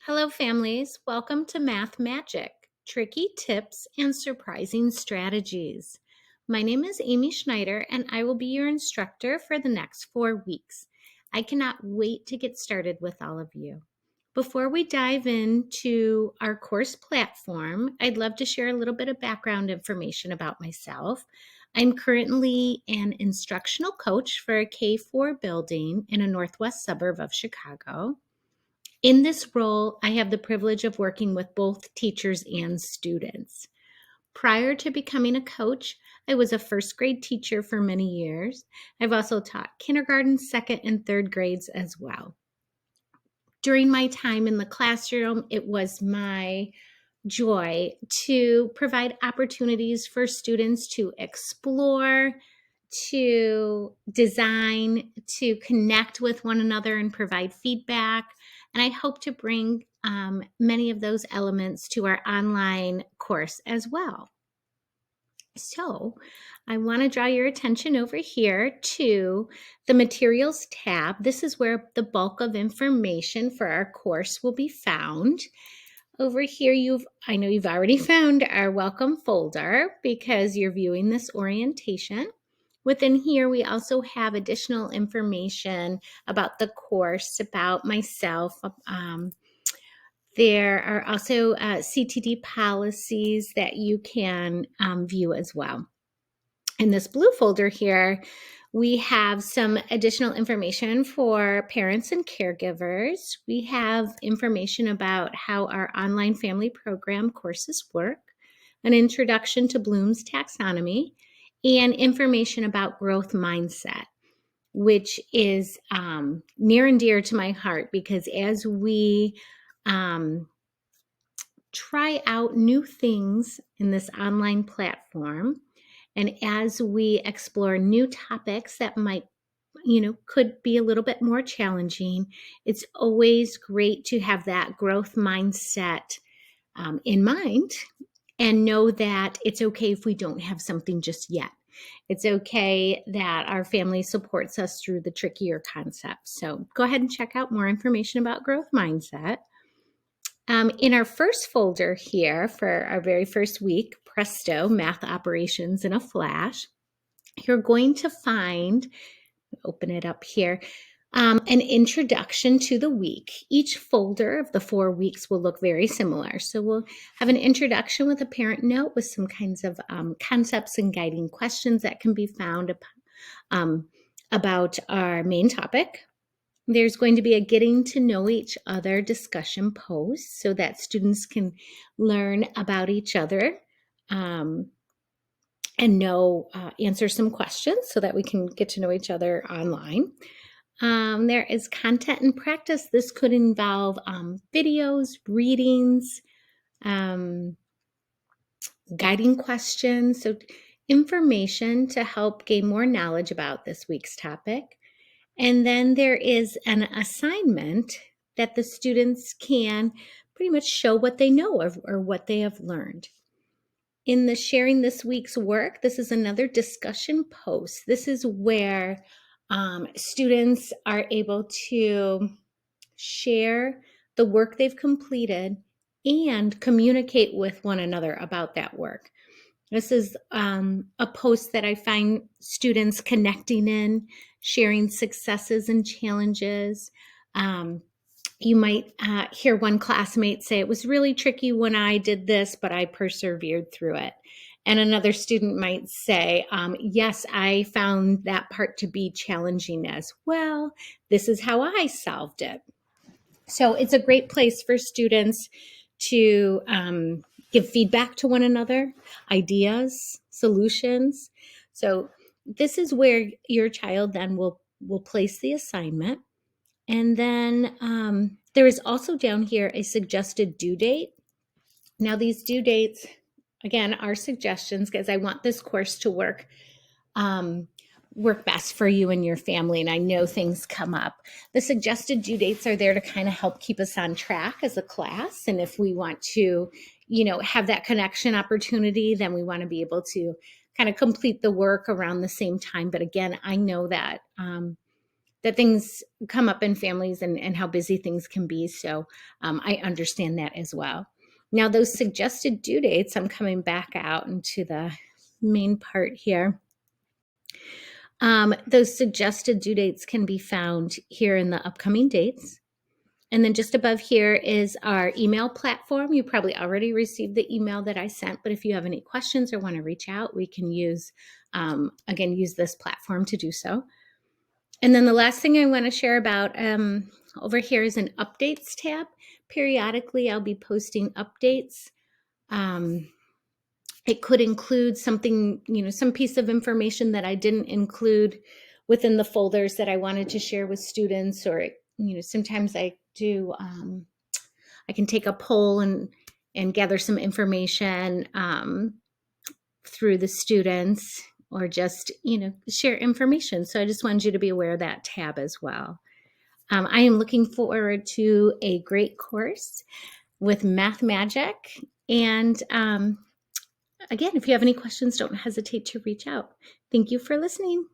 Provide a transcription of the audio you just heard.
Hello, families. Welcome to Math Magic Tricky Tips and Surprising Strategies. My name is Amy Schneider, and I will be your instructor for the next 4 weeks. I cannot wait to get started with all of you. Before we dive into our course platform, I'd love to share a little bit of background information about myself. I'm currently an instructional coach for a K-4 building in a northwest suburb of Chicago. In this role, I have the privilege of working with both teachers and students. Prior to becoming a coach, I was a first grade teacher for many years. I've also taught kindergarten, second, and third grades as well. During my time in the classroom, it was my joy to provide opportunities for students to explore, to design, to connect with one another and provide feedback. And I hope to bring many of those elements to our online course as well. So I want to draw your attention over here to the materials tab. This is where the bulk of information for our course will be found. Over here, I know you've already found our welcome folder because you're viewing this orientation. Within here, we also have additional information about the course, about myself. There are also CTD policies that you can view as well. In this blue folder here, we have some additional information for parents and caregivers. We have information about how our online family program courses work, an introduction to Bloom's taxonomy, and information about growth mindset, which is near and dear to my heart because as we try out new things in this online platform, and as we explore new topics that could be a little bit more challenging, it's always great to have that growth mindset in mind and know that it's okay if we don't have something just yet. It's okay that our family supports us through the trickier concepts. So go ahead and check out more information about growth mindset. In our first folder here for our very first week, Presto, Math Operations in a Flash, you're going to find, open it up here, an introduction to the week. Each folder of the 4 weeks will look very similar. So we'll have an introduction with a parent note with some kinds of concepts and guiding questions that can be found about our main topic. There's going to be a getting to know each other discussion post so that students can learn about each other and answer some questions so that we can get to know each other online. There is content and practice. This could involve videos, readings, guiding questions, so information to help gain more knowledge about this week's topic. And then there is an assignment that the students can pretty much show what they know or what they have learned. In the sharing this week's work, this is another discussion post. This is where students are able to share the work they've completed and communicate with one another about that work. This is a post that I find students connecting in, sharing successes and challenges. You might hear one classmate say, it was really tricky when I did this, but I persevered through it. And another student might say, yes, I found that part to be challenging as well. This is how I solved it. So it's a great place for students to give feedback to one another, ideas, solutions. So this is where your child then will place the assignment. And then there is also down here a suggested due date. Now these due dates, again, are suggestions because I want this course to work best for you and your family. And I know things come up. The suggested due dates are there to kind of help keep us on track as a class. And if we want to, have that connection opportunity, then we want to be able to kind of complete the work around the same time. But again, I know that that things come up in families and how busy things can be. So I understand that as well. Now, those suggested due dates, I'm coming back out into the main part here. Those suggested due dates can be found here in the upcoming dates. And then just above here is our email platform. You probably already received the email that I sent, but if you have any questions or want to reach out, we can use this platform to do so. And then the last thing I want to share about over here is an updates tab. Periodically, I'll be posting updates. It could include something, some piece of information that I didn't include within the folders that I wanted to share with students, or, sometimes I do, I can take a poll and gather some information through the students, or just, share information. So I just wanted you to be aware of that tab as well. I am looking forward to a great course with Math Magic. And again, if you have any questions, don't hesitate to reach out. Thank you for listening.